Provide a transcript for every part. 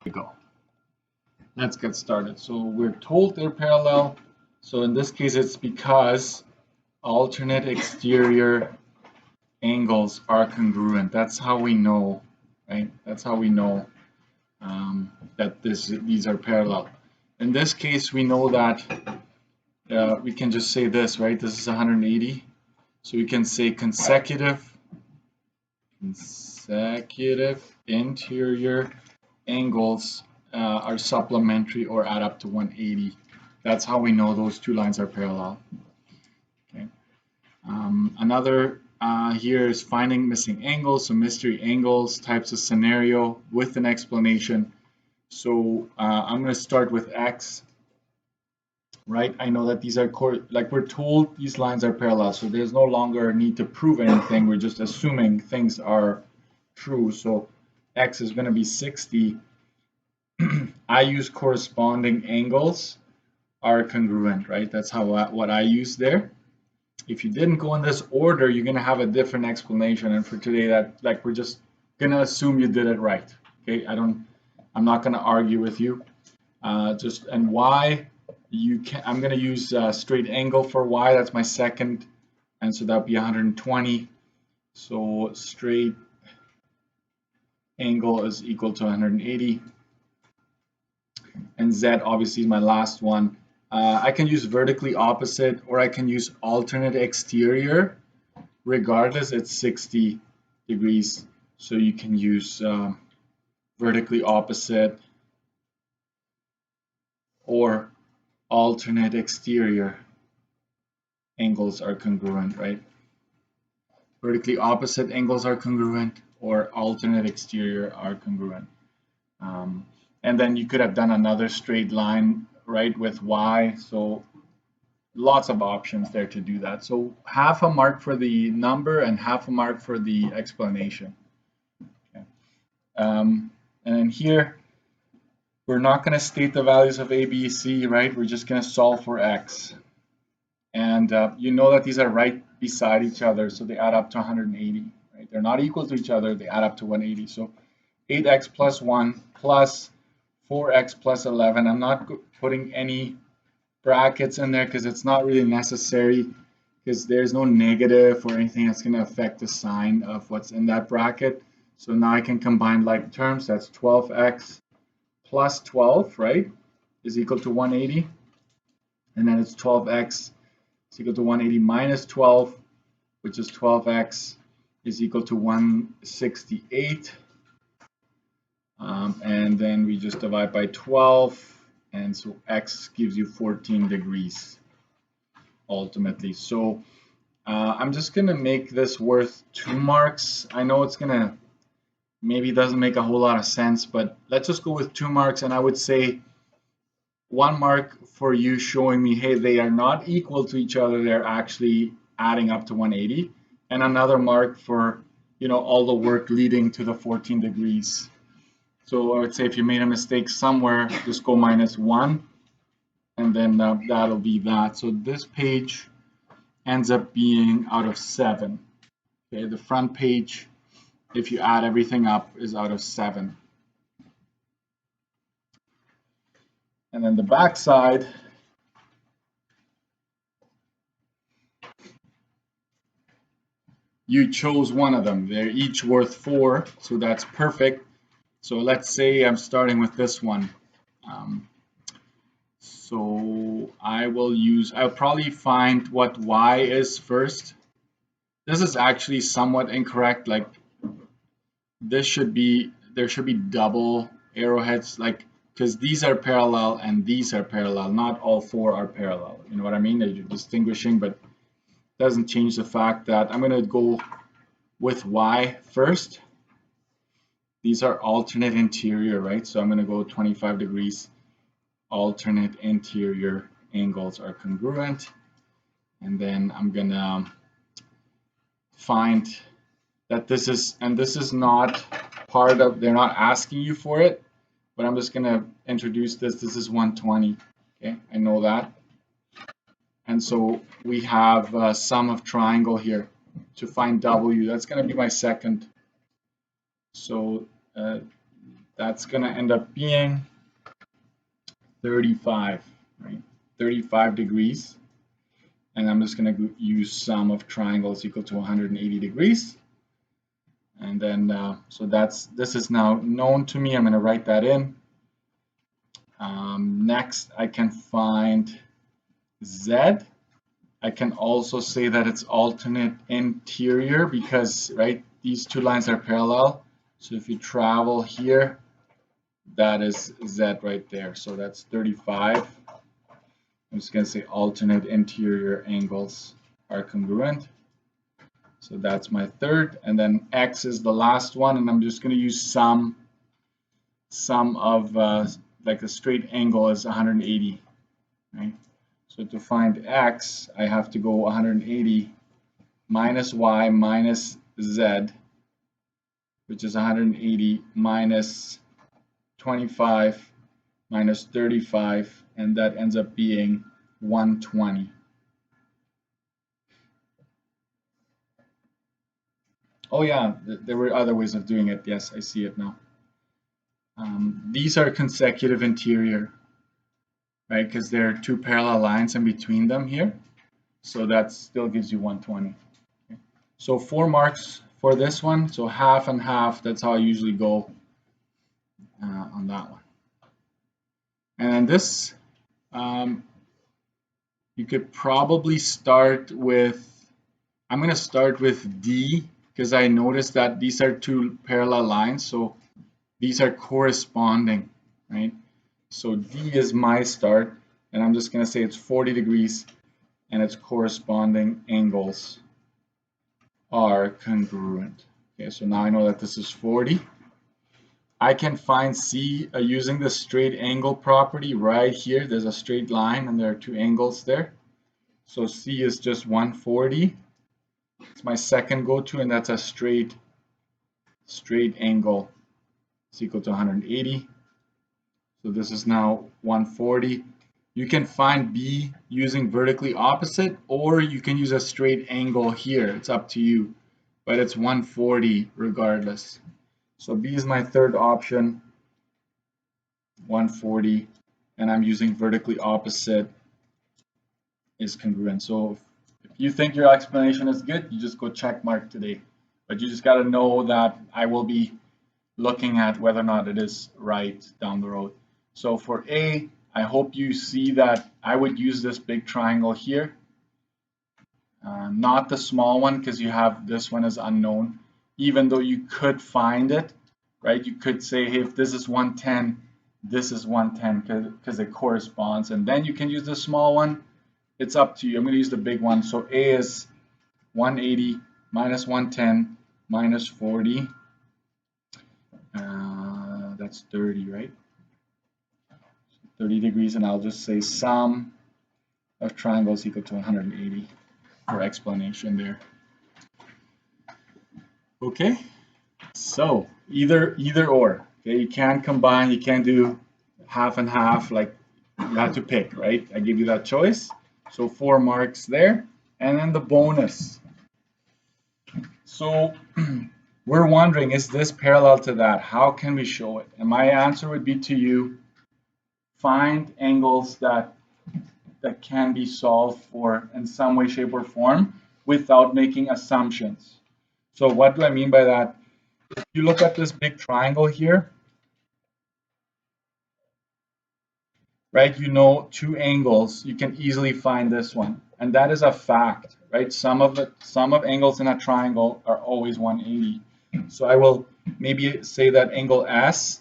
we go. Let's get started. So we're told they're parallel. So in this case, it's because alternate exterior angles are congruent. That's how we know, right? That's how we know that these are parallel. In this case, we know that we can just say this, right? This is 180. So we can say consecutive interior angles are supplementary or add up to 180. That's how we know those two lines are parallel. Okay. Another here is finding missing angles, so mystery angles, types of scenario with an explanation. So I'm going to start with X, right? I know that these are, like we're told these lines are parallel, so there's no longer a need to prove anything. We're just assuming things are true. So X is going to be 60. I use corresponding angles are congruent, right? That's how what I use there. If you didn't go in this order, you're gonna have a different explanation. And for today, that like we're just gonna assume you did it right. Okay, I'm not gonna argue with you. And Y, I'm gonna use straight angle for Y. That's my second, and so that'll be 120. So straight angle is equal to 180. And Z obviously is my last one. I can use vertically opposite or I can use alternate exterior. Regardless, it's 60 degrees. So you can use vertically opposite or alternate exterior. Angles are congruent, right? Vertically opposite angles are congruent or alternate exterior are congruent. And then you could have done another straight line, right, with Y. So lots of options there to do that. So half a mark for the number and half a mark for the explanation. Okay. And then here, we're not going to state the values of A, B, C, right? We're just going to solve for X. And you know that these are right beside each other, so they add up to 180, right? They're not equal to each other, they add up to 180. So 8x plus 1 plus 4x plus 11. I'm not putting any brackets in there because it's not really necessary because there's no negative or anything that's going to affect the sign of what's in that bracket. So now I can combine like terms. That's 12x plus 12, right, is equal to 180. And then it's 12x is equal to 180 minus 12, which is 12x is equal to 168. And then we just divide by 12. And so X gives you 14 degrees ultimately. So I'm just going to make this worth 2 marks. I know it's going to maybe doesn't make a whole lot of sense, but let's just go with 2 marks. And I would say 1 mark for you showing me, hey, they are not equal to each other. They're actually adding up to 180. And another mark for, all the work leading to the 14 degrees. So I would say if you made a mistake somewhere, just go -1, and then that'll be that. So this page ends up being out of 7. Okay, the front page, if you add everything up, is out of 7. And then the back side, you chose one of them. They're each worth 4, so that's perfect. So let's say I'm starting with this one. So I'll probably find what Y is first. This is actually somewhat incorrect. Like there should be double arrowheads, like because these are parallel and these are parallel. Not all 4 are parallel. You know what I mean? They're distinguishing, but doesn't change the fact that I'm going to go with Y first. These are alternate interior, right? So I'm going to go 25 degrees. Alternate interior angles are congruent. And then I'm going to find that this is not part of, they're not asking you for it, but I'm just going to introduce this. This is 120. Okay, I know that. And so we have a sum of triangle here to find W. That's going to be my second. So that's going to end up being 35, right? 35 degrees. And I'm just going to use sum of triangles equal to 180 degrees. And then, so this is now known to me. I'm going to write that in. Next, I can find Z. I can also say that it's alternate interior because, right, these two lines are parallel. So if you travel here, that is Z right there. So that's 35. I'm just going to say alternate interior angles are congruent. So that's my third. And then X is the last one. And I'm just going to use sum of like a straight angle is 180, right? So to find X, I have to go 180 minus Y minus Z, which is 180 minus 25 minus 35, and that ends up being 120. Oh yeah, there were other ways of doing it. Yes, I see it now. These are consecutive interior, right? Because there are two parallel lines in between them here. So that still gives you 120. Okay. So 4 marks for this one. So half and half, that's how I usually go on that one. And then this, you could probably start with, I'm going to start with D because I noticed that these are two parallel lines. So these are corresponding, right? So D is my start, and I'm just going to say it's 40 degrees, and its corresponding angles are congruent. Okay, so now I know that this is 40. I can find C using the straight angle property right here. There's a straight line, and there are two angles there. So C is just 140. It's my second go-to, and that's a straight angle. It's equal to 180. So this is now 140. You can find B using vertically opposite, or you can use a straight angle here. It's up to you, but it's 140 regardless. So B is my third option, 140, and I'm using vertically opposite is congruent. So if you think your explanation is good, you just go check mark today. But you just got to know that I will be looking at whether or not it is right down the road. So for A, I hope you see that I would use this big triangle here, not the small one, because you have this one as unknown, even though you could find it, right? You could say, hey, if this is 110, this is 110 because it corresponds, and then you can use the small one. It's up to you. I'm going to use the big one. So A is 180 minus 110 minus 40. That's 30, right? 30 degrees, and I'll just say sum of triangles equal to 180 for explanation there. Okay, so either or. Okay, you can combine, you can do half and half, like you have to pick, right? I give you that choice. So 4 marks there, and then the bonus. So we're wondering, is this parallel to that? How can we show it? And my answer would be to you, find angles that can be solved for in some way, shape, or form without making assumptions. So what do I mean by that? If you look at this big triangle here, right, you know two angles, you can easily find this one. And that is a fact, right? Sum of angles in a triangle are always 180. So I will maybe say that angle S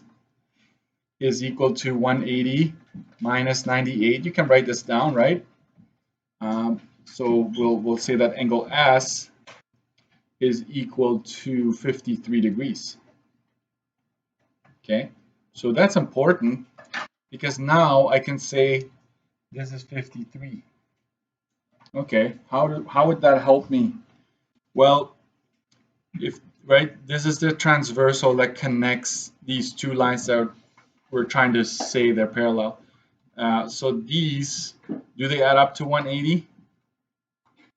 is equal to 180 minus 98. You can write this down, right? So we'll say that angle S is equal to 53 degrees. Okay, so that's important because now I can say this is 53. Okay, how would that help me? Well, if this is the transversal that connects these two lines that we're trying to say they're parallel. So these, do they add up to 180?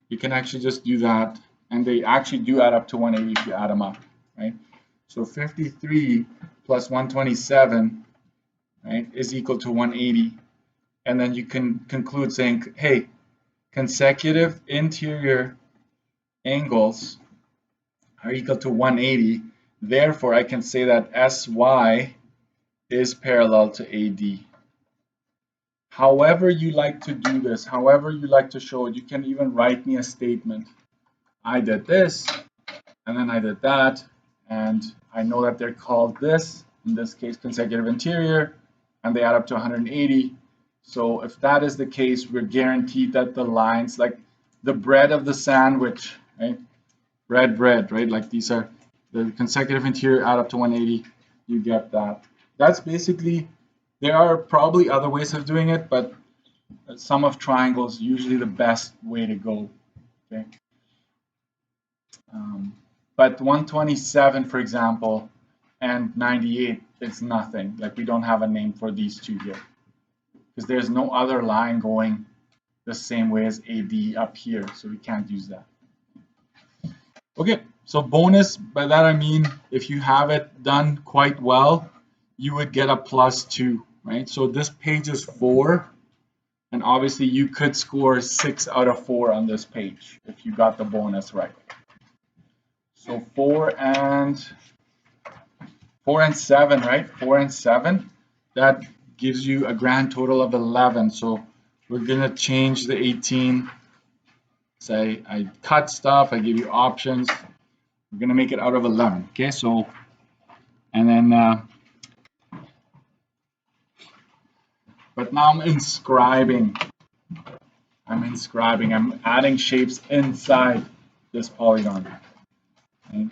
You can actually just do that, and they actually do add up to 180 if you add them up, right? So 53 plus 127, right, is equal to 180. And then you can conclude saying, hey, consecutive interior angles are equal to 180. Therefore, I can say that SY is parallel to AD. However you like to do this, however you like to show it, you can even write me a statement. I did this, and then I did that, and I know that they're called this, in this case consecutive interior, and they add up to 180. So if that is the case, we're guaranteed that the lines, like the bread of the sandwich, right? Bread, right? Like these are the consecutive interior add up to 180. You get that. That's basically, there are probably other ways of doing it, but sum of triangles is usually the best way to go. Okay. But 127, for example, and 98 is nothing. Like we don't have a name for these two here because there's no other line going the same way as AD up here, so we can't use that. Okay, so bonus, by that I mean if you have it done quite well, you would get a +2, right? So this page is 4, and obviously you could score 6 out of 4 on this page if you got the bonus right. So 4 and 7, right? 4 and 7, that gives you a grand total of 11. So we're gonna change the 18. Say I cut stuff, I give you options. We're gonna make it out of 11. Okay, so and then but now I'm inscribing. I'm adding shapes inside this polygon. Okay.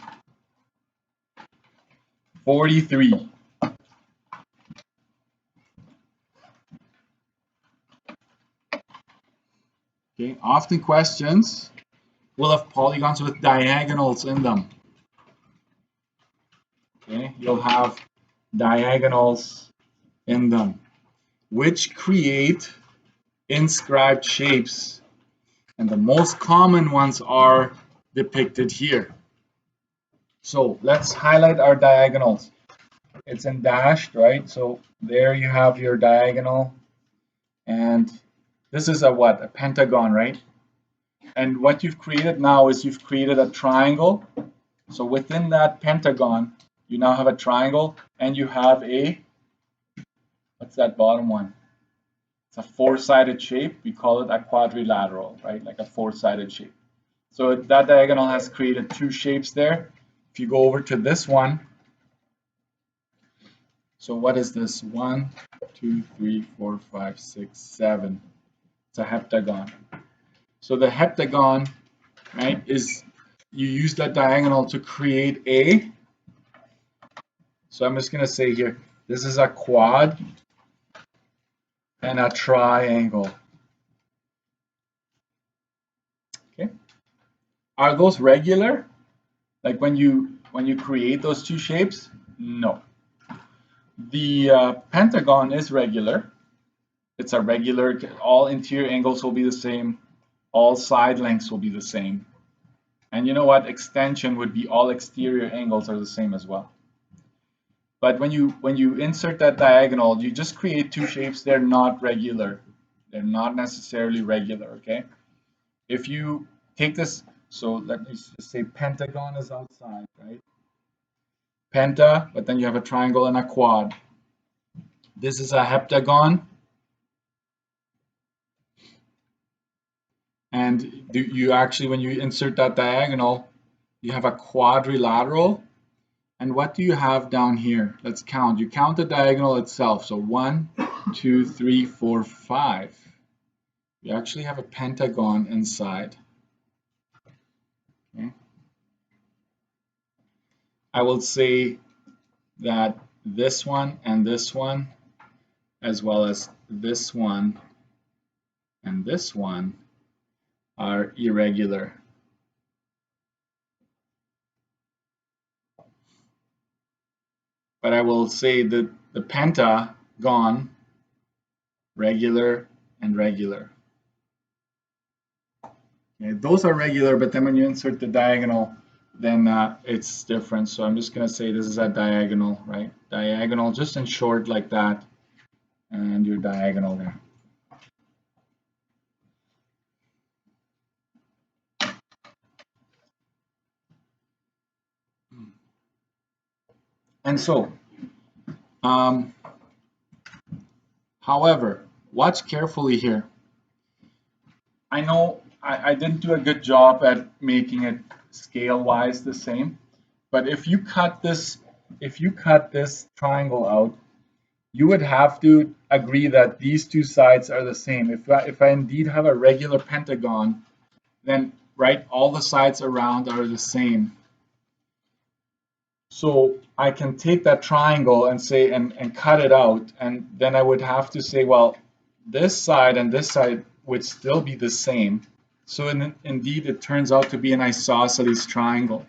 43. Okay, often questions will have polygons with diagonals in them. Okay, you'll have diagonals in them, which create inscribed shapes. And the most common ones are depicted here. So let's highlight our diagonals. It's in dashed, right? So there you have your diagonal. And this is a what? A pentagon, right? And what you've created now is you've created a triangle. So within that pentagon, you now have a triangle and you have a, what's that bottom one? It's a four-sided shape. We call it a quadrilateral, right? Like a four-sided shape. So that diagonal has created two shapes there. If you go over to this one, so what is this? 1, 2, 3, 4, 5, 6, 7. It's a heptagon. So the heptagon, right, is you use that diagonal to create a, so I'm just going to say here, this is a quad and a triangle. Okay. Are those regular? Like when you create those two shapes? No. The pentagon is regular. It's a regular, all interior angles will be the same. All side lengths will be the same. And you know what? Extension would be all exterior angles are the same as well. But when you insert that diagonal, you just create two shapes. They're not regular. They're not necessarily regular, okay? If you take this, so let me just say pentagon is outside, right? Penta, but then you have a triangle and a quad. This is a heptagon. And you actually, when you insert that diagonal, you have a quadrilateral. And what do you have down here? Let's count. You count the diagonal itself. So 1, 2, 3, 4, 5. You actually have a pentagon inside. Okay. I will say that this one, as well as this one and this one, are irregular. But I will say that the pentagon, regular and regular. Okay, those are regular, but then when you insert the diagonal, then it's different. So I'm just going to say this is a diagonal, right? Diagonal, just in short like that, and your diagonal there. And so, however, watch carefully here. I know I didn't do a good job at making it scale-wise the same, but if you cut this triangle out, you would have to agree that these two sides are the same. If I indeed have a regular pentagon, then right, all the sides around are the same. So I can take that triangle and say and cut it out, and then I would have to say, well, this side and this side would still be the same. So indeed, it turns out to be an isosceles triangle.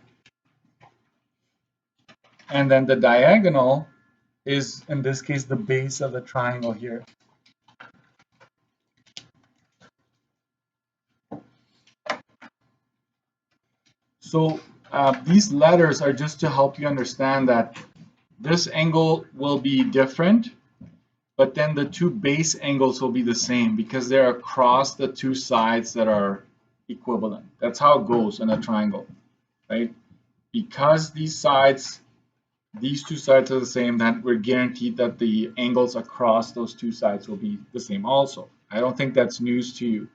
And then the diagonal is, in this case, the base of the triangle here. So these letters are just to help you understand that this angle will be different, but then the two base angles will be the same because they're across the two sides that are equivalent. That's how it goes in a triangle, right? Because these two sides are the same, that we're guaranteed that the angles across those two sides will be the same also. I don't think that's news to you.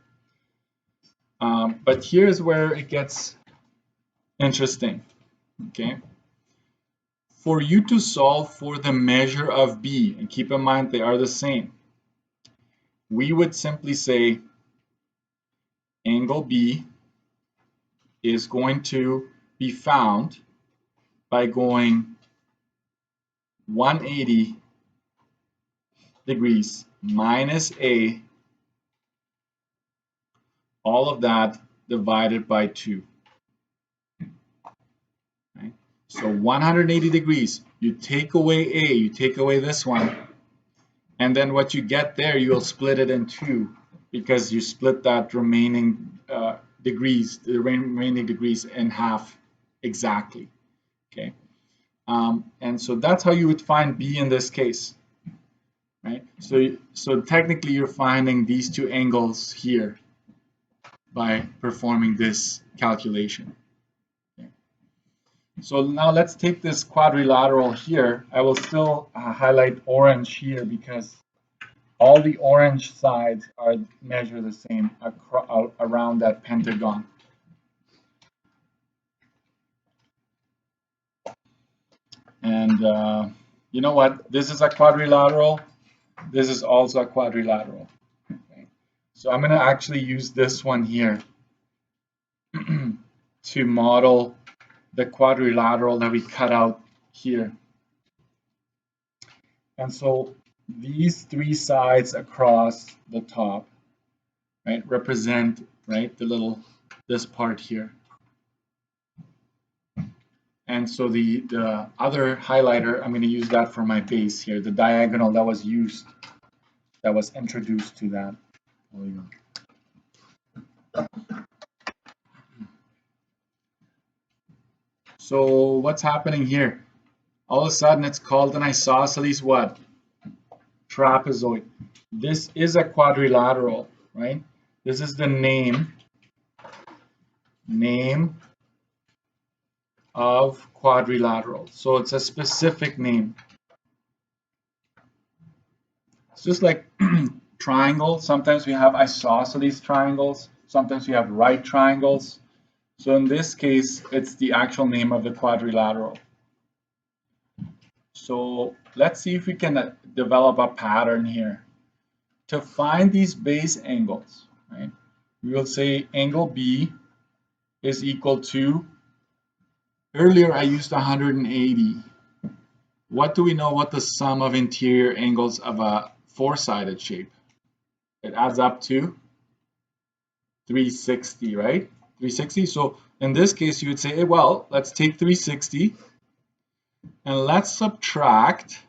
But here's where it gets interesting, okay? For you to solve for the measure of B, and keep in mind they are the same, we would simply say angle B is going to be found by going 180 degrees minus A, all of that divided by 2. Right? So 180 degrees, you take away A, you take away this one, and then what you get there, you'll split it in 2 because you split that remaining degrees in half exactly. Okay, and so that's how you would find B in this case, right? So technically, you're finding these two angles here by performing this calculation. Okay. So now let's take this quadrilateral here. I will still highlight orange here because all the orange sides are measure the same around that pentagon. And you know what? This is a quadrilateral. This is also a quadrilateral. Okay. So I'm going to actually use this one here to model the quadrilateral that we cut out here. And so these three sides across the top, right, represent, right, this part here. And so the other highlighter, I'm going to use that for my base here, the diagonal that was introduced to that polygon. So what's happening here? All of a sudden it's called an isosceles what? Trapezoid. This is a quadrilateral, right? This is the name of quadrilateral. So it's a specific name. It's just like triangle. Sometimes we have isosceles triangles. Sometimes we have right triangles. So in this case, it's the actual name of the quadrilateral. So let's see if we can develop a pattern here. To find these base angles, right, we will say angle B is equal to, earlier I used 180. What do we know what the sum of interior angles of a four-sided shape? It adds up to 360, right? 360. So in this case, you would say, well, let's take 360 and let's subtract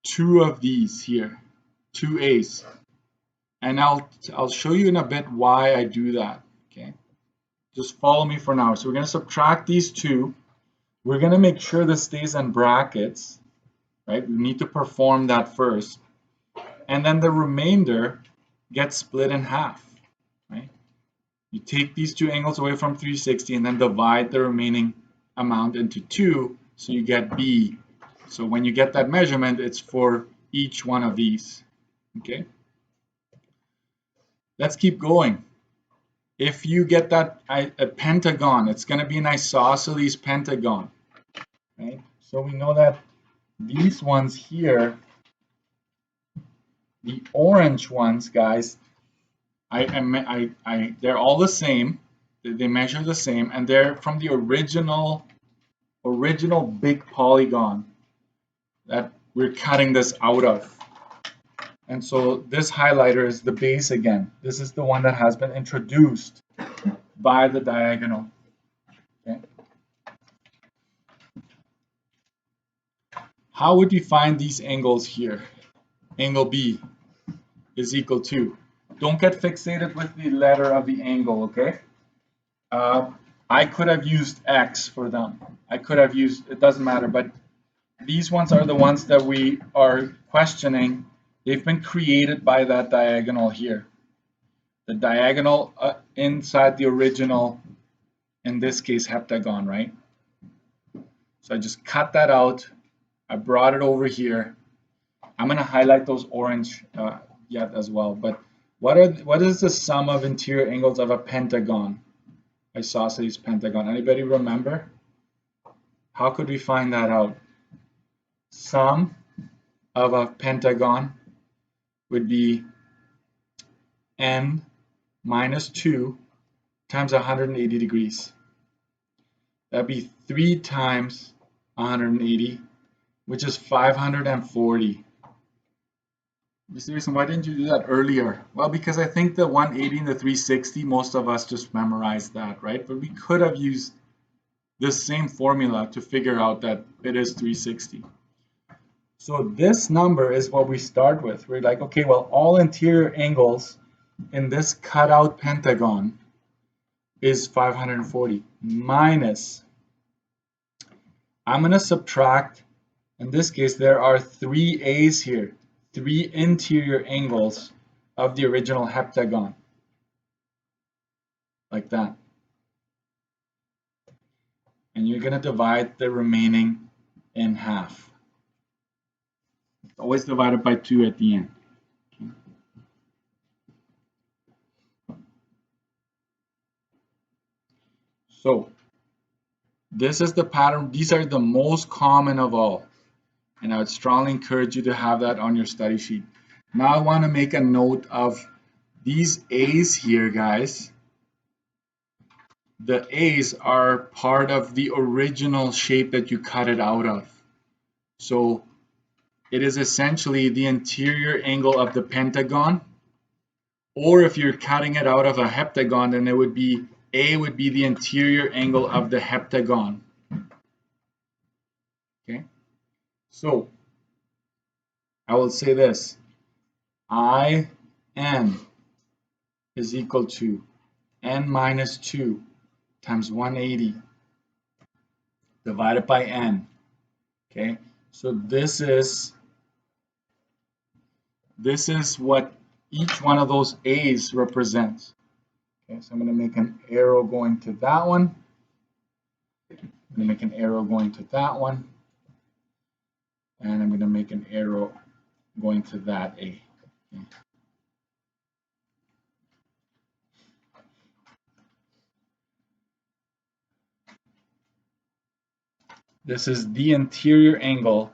2 of these here, 2 A's. And I'll show you in a bit why I do that, okay? Just follow me for now. So we're going to subtract these two. We're going to make sure this stays in brackets, right? We need to perform that first. And then the remainder gets split in half, right? You take these two angles away from 360 and then divide the remaining amount into 2, so you get B. So when you get that measurement, it's for each one of these, okay? Let's keep going. If you get that a pentagon, it's going to be an isosceles pentagon, right? So we know that these ones here, the orange ones, guys, they're all the same. They measure the same, and they're from the original big polygon that we're cutting this out of. And so this highlighter is the base again. This is the one that has been introduced by the diagonal. Okay. How would you find these angles here? Angle B is equal to. Don't get fixated with the letter of the angle, okay? I could have used X for them. I could have used, it doesn't matter, but these ones are the ones that we are questioning. They've been created by that diagonal here. The diagonal inside the original, in this case, heptagon, right? So I just cut that out. I brought it over here. I'm going to highlight those orange yet as well. But what is the sum of interior angles of a pentagon? Isosceles pentagon. Anybody remember? How could we find that out? Sum of a pentagon would be n minus 2 times 180 degrees. That'd be 3 times 180, which is 540. Mr. Reason, why didn't you do that earlier? Well, because I think the 180 and the 360, most of us just memorized that, right? But we could have used this same formula to figure out that it is 360. So this number is what we start with. We're like, okay, well, all interior angles in this cutout pentagon is 540 minus, I'm going to subtract, in this case, there are 3 A's here, 3 interior angles of the original heptagon, like that. And you're going to divide the remaining in half. Always divided by 2 at the end. So this is the pattern. These are the most common of all. And I would strongly encourage you to have that on your study sheet. Now I want to make a note of these A's here, guys. The A's are part of the original shape that you cut it out of. So it is essentially the interior angle of the pentagon. Or if you're cutting it out of a heptagon, then it would be A would be the interior angle of the heptagon. Okay, so I will say this: IN is equal to n minus 2 times 180 divided by n. Okay, so this is what each one of those A's represents. Okay, so I'm going to make an arrow going to that one. I'm going to make an arrow going to that one. And I'm going to make an arrow going to that A. Okay. This is the interior angle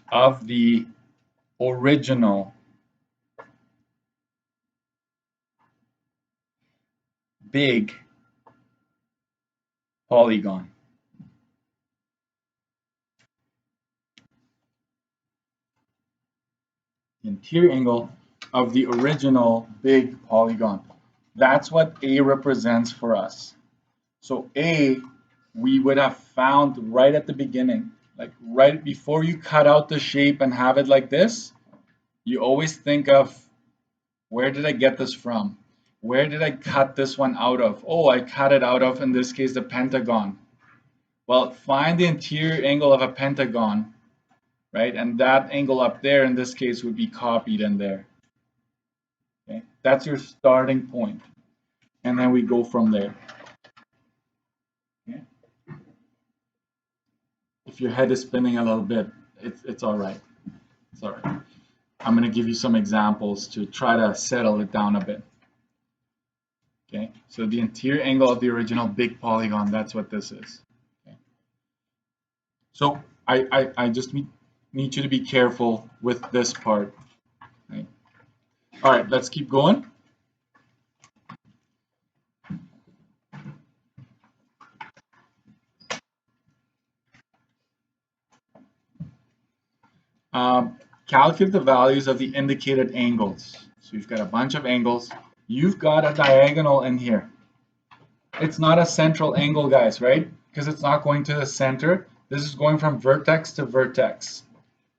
of the original big polygon. The interior angle of the original big polygon. That's what A represents for us. So A, we would have found right at the beginning, like right before you cut out the shape and have it like this, you always think of, where did I get this from? Where did I cut this one out of? Oh, I cut it out of, in this case, the pentagon. Well, find the interior angle of a pentagon, right? And that angle up there, in this case, would be copied in there. Okay? That's your starting point. And then we go from there. Okay? If your head is spinning a little bit, it's all right. It's all right. I'm going to give you some examples to try to settle it down a bit. Okay, so the interior angle of the original big polygon, that's what this is. Okay. So I just need you to be careful with this part. Right? All right, let's keep going. Calculate the values of the indicated angles. So you've got a bunch of angles. You've got a diagonal in here. It's not a central angle, guys, right? Because it's not going to the center. This is going from vertex to vertex.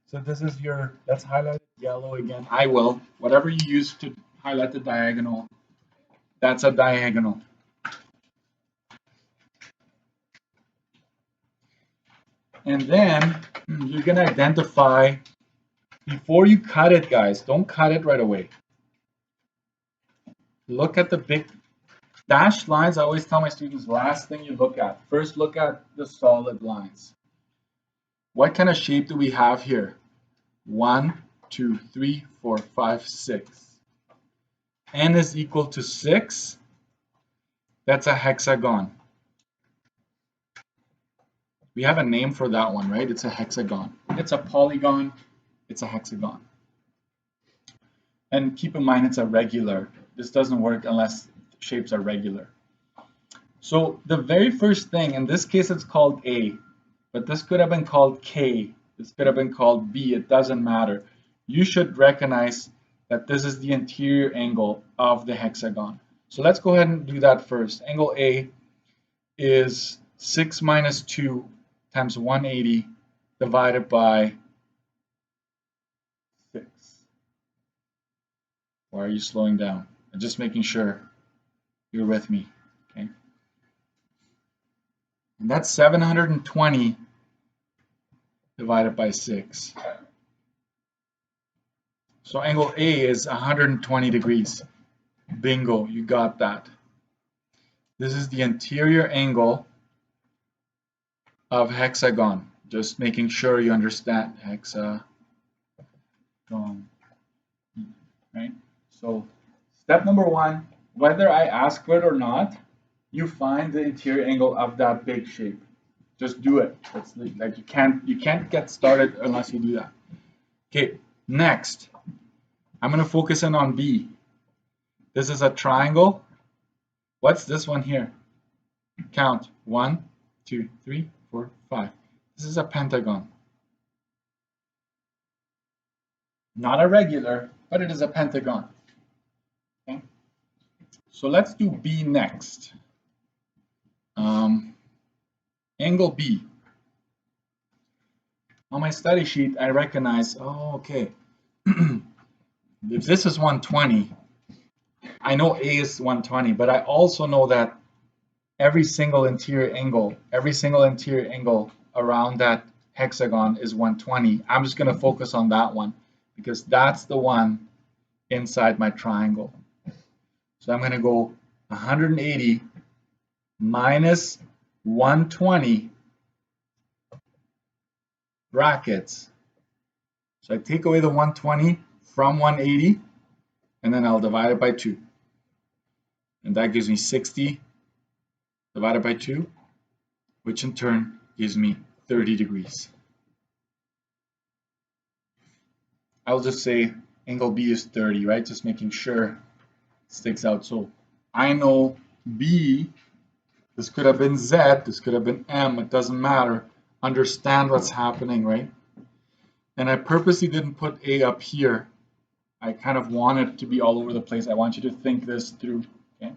So this is your, let's highlight yellow again. I will. Whatever you use to highlight the diagonal, that's a diagonal. And then you're going to identify, before you cut it, guys, don't cut it right away. Look at the big dashed lines. I always tell my students, last thing you look at. First, look at the solid lines. What kind of shape do we have here? 1, 2, 3, 4, 5, 6. N is equal to 6. That's a hexagon. We have a name for that one, right? It's a hexagon. It's a polygon. It's a hexagon. And keep in mind, it's a regular. This doesn't work unless shapes are regular. So the very first thing, in this case, it's called A, but this could have been called K. This could have been called B. It doesn't matter. You should recognize that this is the interior angle of the hexagon. So let's go ahead and do that first. Angle A is 6 minus 2 times 180 divided by 6. Why are you slowing down? I'm just making sure you're with me. Okay. And that's 720 divided by 6. So angle A is 120 degrees. Bingo, you got that. This is the interior angle of hexagon. Just making sure you understand hexagon. Right? So step number 1, whether I ask for it or not, you find the interior angle of that big shape. Just do it. It's like you can't get started unless you do that. Okay, next, I'm going to focus in on B. This is a triangle. What's this one here? Count. 1, 2, 3, 4, 5. This is a pentagon. Not a regular, but it is a pentagon. Okay. So let's do B next. Angle B. On my study sheet, I recognize, oh, okay. If this is 120, I know A is 120, but I also know that every single interior angle around that hexagon is 120. I'm just going to focus on that one because that's the one inside my triangle. So I'm going to go 180 minus 120 brackets. So I take away the 120 from 180, and then I'll divide it by 2. And that gives me 60 divided by 2, which in turn gives me 30 degrees. I'll just say angle B is 30, right? Just making sure it sticks out. So I know B, this could have been Z, this could have been M, it doesn't matter. Understand what's happening, right? And I purposely didn't put A up here. I kind of want it to be all over the place. I want you to think this through, okay?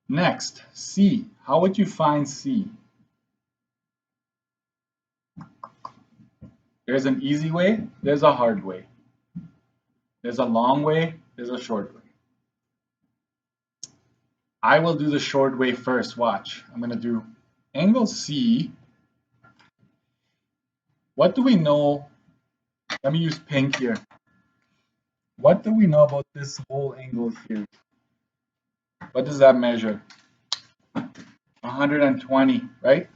Next, C. How would you find C? There's an easy way, there's a hard way. There's a long way, there's a short way. I will do the short way first. Watch. I'm going to do angle C. What do we know? Let me use pink here. What do we know about this whole angle here? What does that measure? 120, right?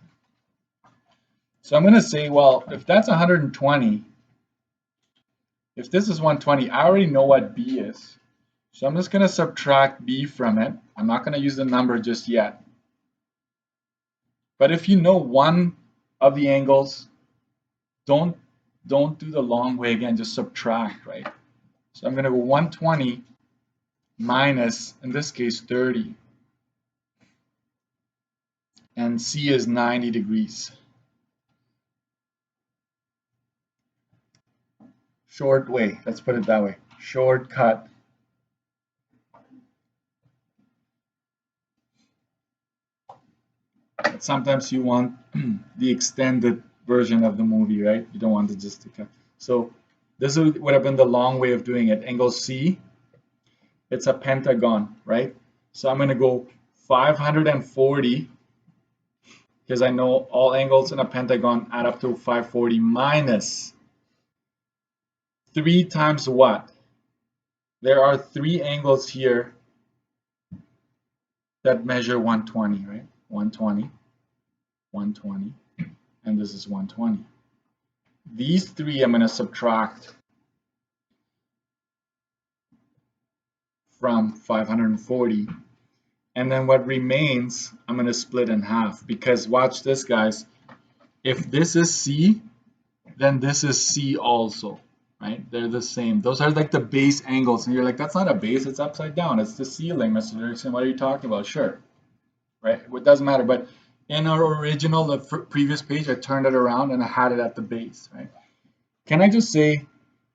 So I'm going to say, well, if that's 120, if this is 120, I already know what B is. So I'm just going to subtract B from it. I'm not going to use the number just yet. But if you know one of the angles, don't do the long way again, just subtract, right? So I'm going to go 120 minus, in this case, 30. And C is 90 degrees. Short way, let's put it that way. Shortcut. But sometimes you want the extended version of the movie, right? You don't want it just to cut. So this would have been the long way of doing it. Angle C, it's a pentagon, right? So I'm going to go 540, because I know all angles in a pentagon add up to 540, minus 3 times what? There are 3 angles here that measure 120, right? 120, 120, and this is 120. These 3 I'm going to subtract from 540, and then what remains I'm going to split in half, because watch this, guys. If this is C, then this is C also, right? They're the same. Those are like the base angles, and you're like, that's not a base, it's upside down, it's the ceiling, Mr. Dirksen, what are you talking about? Sure, right? It doesn't matter, but in our original, the previous page, I turned it around and I had it at the base, right? Can I just say,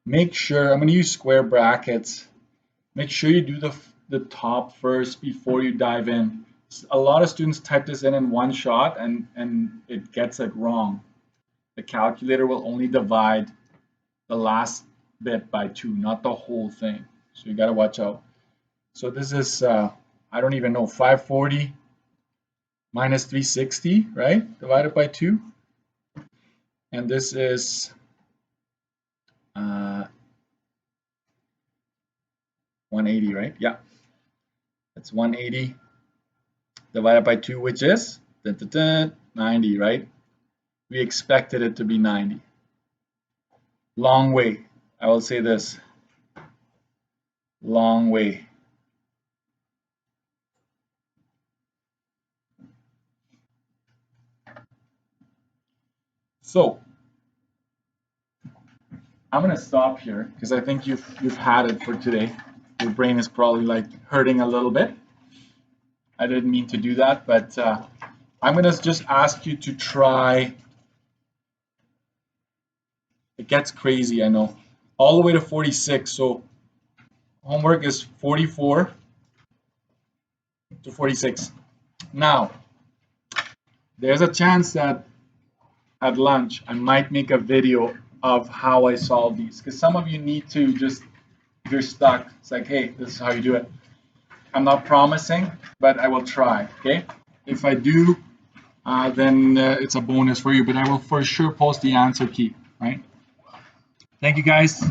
make sure, I'm going to use square brackets, make sure you do the top first before you dive in. A lot of students type this in one shot, and it gets it wrong. The calculator will only divide the last bit by 2, not the whole thing. So you got to watch out. So this is, I don't even know, 540 minus 360, right? Divided by 2. And this is 180, right? Yeah. It's 180 divided by 2, which is 90, right? We expected it to be 90. Long way. I will say this. Long way. So I'm gonna stop here because I think you've had it for today. Your brain is probably like hurting a little bit. I didn't mean to do that, but I'm gonna just ask you to try. It gets crazy, I know. All the way to 46. So homework is 44 to 46. Now, there's a chance that at lunch I might make a video of how I solve these, because some of you need to just, if you're stuck, it's like, hey, this is how you do it. I'm not promising, but I will try, okay? If I do, then it's a bonus for you, but I will for sure post the answer key, right? Thank you, guys.